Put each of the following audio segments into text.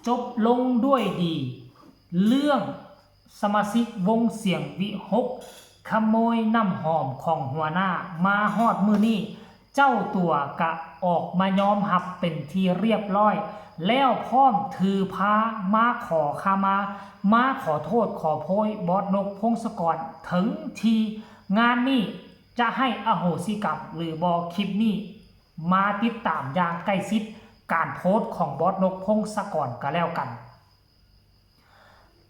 จบลงด้วยดีเรื่องสมาชิกวงเสียงวิหกขโมยน้ำหอมของหัวหน้ามาฮอดมือนี้เจ้าตัวกะออกมายอมรับเป็นที่เรียบร้อยแล้วพร้อมถือพามาขอขมาขอโทษขอโพยบอสนกพงศกรถึงทีงานนี้จะให้อโหสิกรรมหรือบอคลิปนี้มาติดตามอย่างใกล้ชิดการโพสต์ของบอสนกพงศกรก็แล้วกัน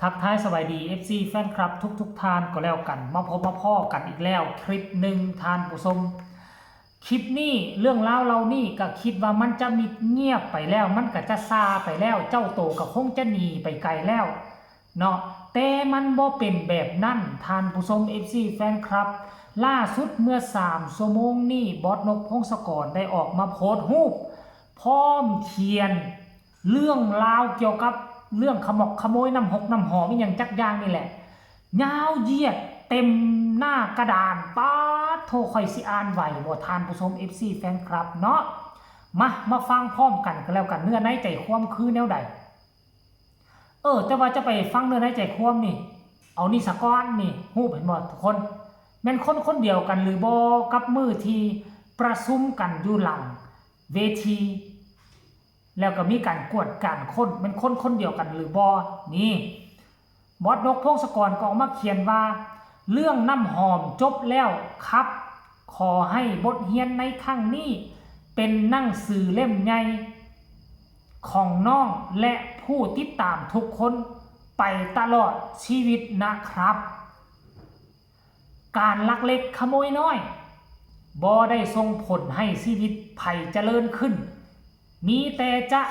ทักทายสวัสดี FC แฟนคลับทุกท่านก็แล้วกันมาพบมาพ่อกันอีกแล้วคลิปหนึ่งท่านผู้ชมคลิปนี้เรื่องราวเรานี่ก็คิดว่ามันจะมีเงียบไปแล้วมันก็จะซาไปแล้วเจ้าโตก็คงจะหนีไปไกลแล้วเนาะแต่มันบ่เป็นแบบนั้นท่านผู้ชม FC แฟนคลับล่าสุดเมื่อ3 ชั่วโมงนี้บอสนกพงศกรได้ออกมาโพสต์รูปพร้อมเขียนเรื่องราวเกี่ยวกับเรื่องขโมยน้ำหกน้ำหอมอย่างจักอย่างนี่แหละยาวเหยียดเต็มหน้ากระดานป๊าดโทรคอยสิอ่านไหวบ่ทานผู้ชม FC แฟนคลับเนาะมาฟังพร้อมกันก็แล้วกันเนื้อในใจความคือแนวใดแต่ว่าจะไปฟังเนื้อในใจความนี่เอานี่สะก้อนนี่ฮู้เห็นบ่ทุกคนแม่นคนเดียวกันหรือบ่กับมือที่ประชุมกันอยู่หลังเวทีแล้วก็มีการกวดการค้นเป็นคนเดียวกันหรือบอนี่บอสนกพงศกรก็ออกมาเขียนว่าเรื่องน้ำหอมจบแล้วครับขอให้บทเรียนในครั้งนี้เป็นหนังสือเล่มใหญ่ของน้องและผู้ติดตามทุกคนไปตลอดชีวิตนะครับการลักเล็กขโมยน้อยบ่ได้ส่งผลให้ชีวิตไผ่เจริญขึ้นมีแต่จะ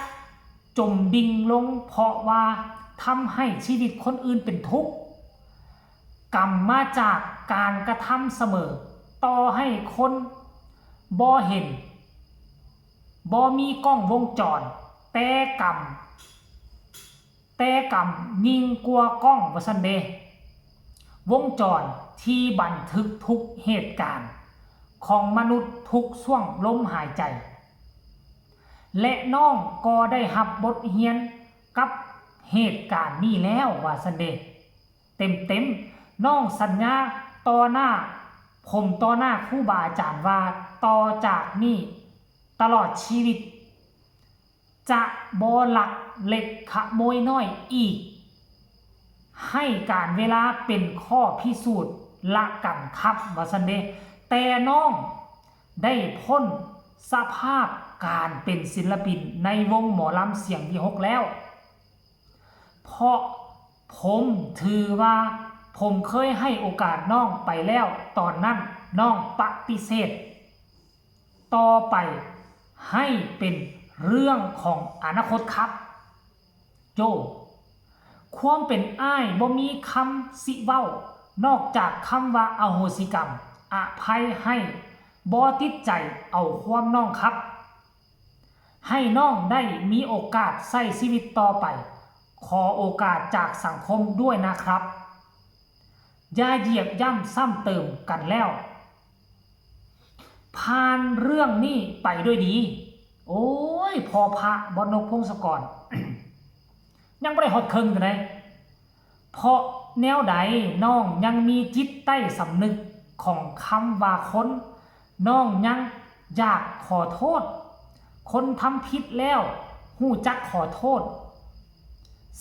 จมดิ่งลงเพราะว่าทำให้ชีวิตคนอื่นเป็นทุกข์กรรมมาจากการกระทำเสมอต่อให้คนบ่เห็นบ่มีกล้องวงจรแต่กรรมยิ่งกว่ากล้องว่าซั่นเด้วงจรที่บันทึกทุกเหตุการณ์ของมนุษย์ทุกช่วงลมหายใจและน้องก็ได้รับบทเรียนกับเหตุการณ์นี้แล้วว่าซั่นเด้เต็มน้องสัญญาต่อหน้าครูบาอาจารย์ว่าต่อจากนี้ตลอดชีวิตจะบ่ลักเล็กขโมยน้อยอีกให้การเวลาเป็นข้อพิสูจน์ละกันครับว่าซั่นเด้แต่น้องได้พ้นสภาพการเป็นศิลปินในวงหมอลำเสียงวิหกแล้วเพราะผมถือว่าผมเคยให้โอกาสน้องไปแล้วตอนนั้นน้องปฏิเสธต่อไปให้เป็นเรื่องของอนาคตครับโจความเป็นอ้ายบ่มีคำสิเว้านอกจากคำว่าอโหสิกรรมอภัยให้บ่ติดใจเอาความน้องครับให้น้องได้มีโอกาสใช้ชีวิตต่อไปขอโอกาสจากสังคมด้วยนะครับอย่าเหยียบย่ำซ้ำเติมกันแล้วผ่านเรื่องนี้ไปด้วยดีโอ้ยพอพระบอสนกพงศกร ยังไม่ได้ฮอดครึ่งกันเลยเพราะแนวใดน้องยังมีจิตใต้สำนึกของคำว่าคนน้องยังอยากขอโทษคนทำผิดแล้วหู้จักขอโทษ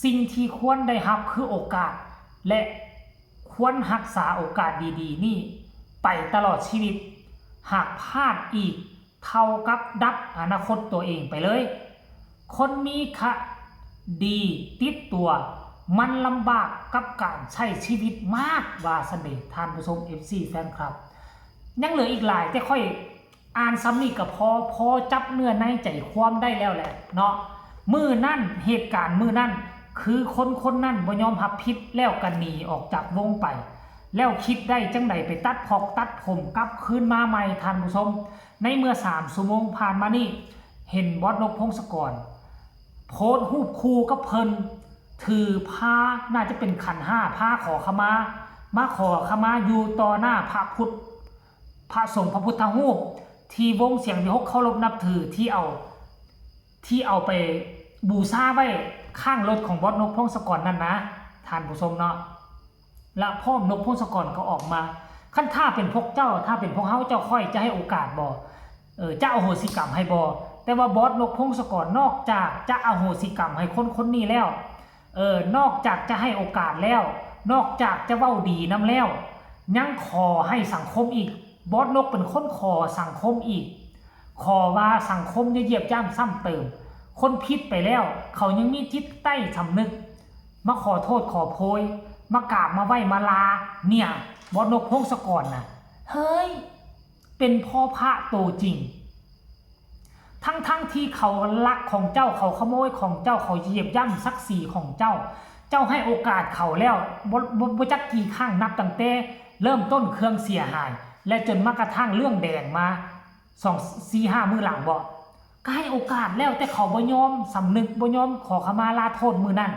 สิ่งที่ควรได้รับคือโอกาสและควรรักษาโอกาสดีๆนี่ไปตลอดชีวิตหากพลาดอีกเท่ากับดับอนาคตตัวเองไปเลยคนมีคดีติดตัวมันลำบากกับการใช้ชีวิตมากว่าซั่นเด้ท่านผู้ชม FC แฟนคลับยังเหลืออีกหลายแต่ค่อยอ่านซ้ำนี่ก็พอจับเนื้อในใจความได้แล้วแหละเนาะมือนั่นเหตุการณ์มือนั่นคือคนนั่นบ่ยอมรับผิดแล้วก็หนีออกจากวงไปแล้วคิดได้จังไดไปตัดพอกตัดผมกลับคืนมาใหม่ท่านผู้ชมในเมื่อ3 ชั่วโมงผ่านมานี่เห็นบอสนกพงศกรโพสต์รูปคู่กับเพิ่นถือผ้าน่าจะเป็นขัน5ผ้าขอขมาขอขมาอยู่ต่อหน้าพระสงฆ์พระพุทธรูปที่วงเสียงวิหกเคารพนับถือที่เอาไป บูชาไว้ข้างรถของบอสนกพงศกรนั่นนะท่านผู้ชมเนาะและพ่อมนกพงศกรก็ออกมาขั้นถ้าเป็นพวกเจ้าถ้าเป็นพวกเฮาเจ้าค่อยจะให้โอกาสบ่จะอโหสิกรรมให้บ่แต่ว่าบอสนกพงศกรนอกจากจะอโหสิกรรมให้คนนี้แล้วนอกจากจะให้โอกาสแล้วนอกจากจะเว้าดีนำแล้วยังขอให้สังคมอีกบอสนกเป็นคนขอสังคมอีกขอว่าสังคมจะเหยียบย่ำซ้ำเติมคนผิดไปแล้วเขายังมีจิตใต้สำนึกมาขอโทษขอโพยมากราบมาไหว้มาลาเนี่ยบอสนกพงศกรน่ะเฮ้ยเป็นพ่อพระโตจริงทั้งที่เขาลักของเจ้าเขาขโมยของเจ้าเขาเหยียบย่ำศักดิ์ศรีของเจ้าให้โอกาสเขาแล้วบ่จักกี่ครั้งนับตั้งแต่เริ่มต้นเครื่องเสียหายและจนมากระทั่งเรื่องแดงมา2-4-5 มื้อหลังบ่ก็ให้โอกาสแล้วแต่เขาบ่ยอมสำนึกบ่ยอมขอขมาลาโทษมื้อนั้น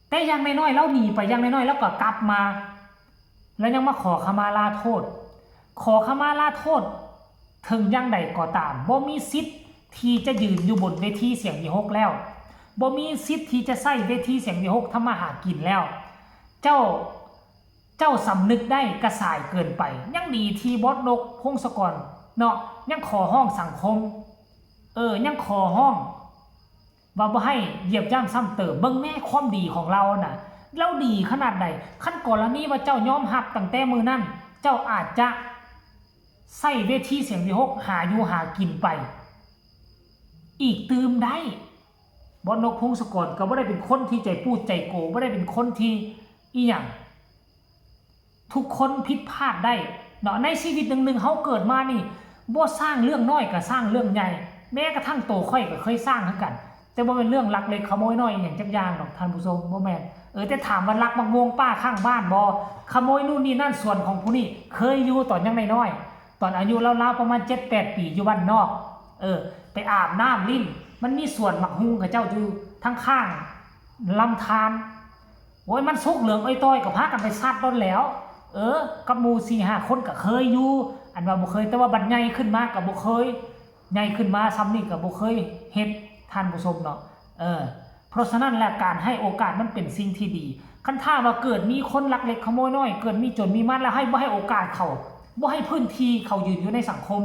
แต่อย่างน้อยๆเราหนีไปอย่างน้อยๆแล้วก็กลับมาแล้วยังมาขอขมาลาโทษขอขมาลาโทษถึงอย่างใดก็ตามบ่มีสิทธิ์ที่จะยืนอยู่บนเวทีเสียงวิหกแล้วบ่มีสิทธิ์ที่จะใช้เวทีเสียงวิหกทำมาหากินแล้วเจ้าสำนึกได้กระสายเกินไปยังดีที่บอสนกพงศกรเนาะยังขอห้องสังคมยังขอห้องว่าบ่ให้เหยียบย่ำซ้ำเติมเบิ่งแม่ความดีของเราน่ะเราดีขนาดใดขั้นกรณีว่าเจ้ายอมรับตั้งแต่มือนั้นเจ้าอาจจะใส่เวทีเสียงวิหกหาอยู่หากินไปอีกตืมได้บอสนกพงศกรก็บ่ได้เป็นคนที่ใจพูดใจโกบ่ได้เป็นคนที่อีหยังทุกคนผิดพลาดได้เนาะในชีวิตหนึ่งเฮาเกิดมานี่บ่สร้างเรื่องน้อยก็สร้างเรื่องใหญ่แม้กระทั่งโตค่อยก็เคยสร้างเหมือนกันแต่บ่เป็นเรื่องลักเล็กขโมยน้อยอย่างจักอย่างดอกท่านผู้ชมบ่แม่นแต่ถามว่าลักมะม่วงป้าข้างบ้านบ่ขโมยนู่นนี่นั่นส่วนของผู้นี้เคยอยู่ตอนยังน้อยๆตอนอายุราวๆประมาณ 7-8 ปีอยู่บ้านนอกไปอาบน้ำลิ้นมันมีส่วนหมักฮุงกับเจ้าอยู่ทั้งข้างลำธารโอ้ยมันสุกเหลืองอ้อยต้อยกับพากันไปซัดต้นแล้วกับหมู่ 4-5 คนก็เคยอยู่อันว่าบ่เคยแต่ว่าบัดใหญ่ขึ้นมาก็บ่เคยใหญ่ขึ้นมาซ้ำนี่ก็บ่เคยเฮ็ดท่านผู้ชมเนาะเพราะฉะนั้นแล้วการให้โอกาสมันเป็นสิ่งที่ดีคันถ้าว่าเกิดมีคนลักเล็กขโมยน้อยเกิดมีจนมีมันแล้วบ่ให้โอกาสเขาบ่ให้พื้นที่เขายืนอยู่ในสังคม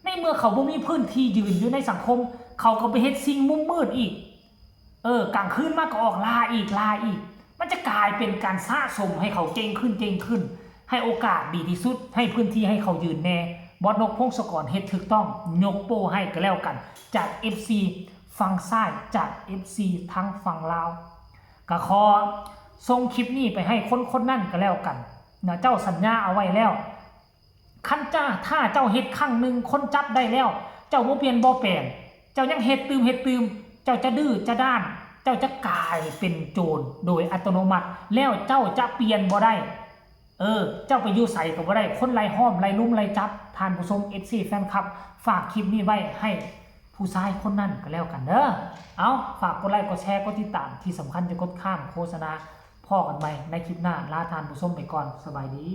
ในเมื่อเขาบ่มีพื้นที่ยืนอยู่ในสังคมเขาก็ไปเฮ็ดสิ่งมุมมืดอีกกลางคืนมาก็ออกล่าอีกมันจะกลายเป็นการสะสมให้เขาเก่งขึ้นให้โอกาสดีที่สุดให้พื้นที่ให้เขายืนแน่บอสนกพงศกรเฮ็ดถูกต้องยกโป้ให้ก็แล้วกันจาก FC ฝั่งซ้ายจาก FC ทั้งฝั่งลาวก็ขอส่งคลิปนี้ไปให้คนนั่นก็แล้วกันนะเจ้าสัญญาเอาไว้แล้วคันถ้าเจ้าเฮ็ดครั้งหนึ่งคนจับได้แล้วเจ้าบ่เปลี่ยนบ่แปลงเจ้ายังเฮ็ดตืมเจ้าจะดื้อจะด้านเจ้าจะกลายเป็นโจรโดยอัตโนมัติแล้วเจ้าจะเปลี่ยนบ่ได้เจ้าไปอยู่ใส่ก็บ่ได้คนไล่ห้อมไล่ลุ่มไล่จับท่านผู้ชม FC แฟนคลับฝากคลิปนี้ไว้ให้ผู้ชายคนนั้นก็แล้วกันเด้อเอาฝากกดไลค์กดแชร์กดติดตามที่สำคัญจะกดข้ามโฆษณาพ่อกันใหม่ในคลิปหน้าลาท่านผู้ชมไปก่อนสบายดี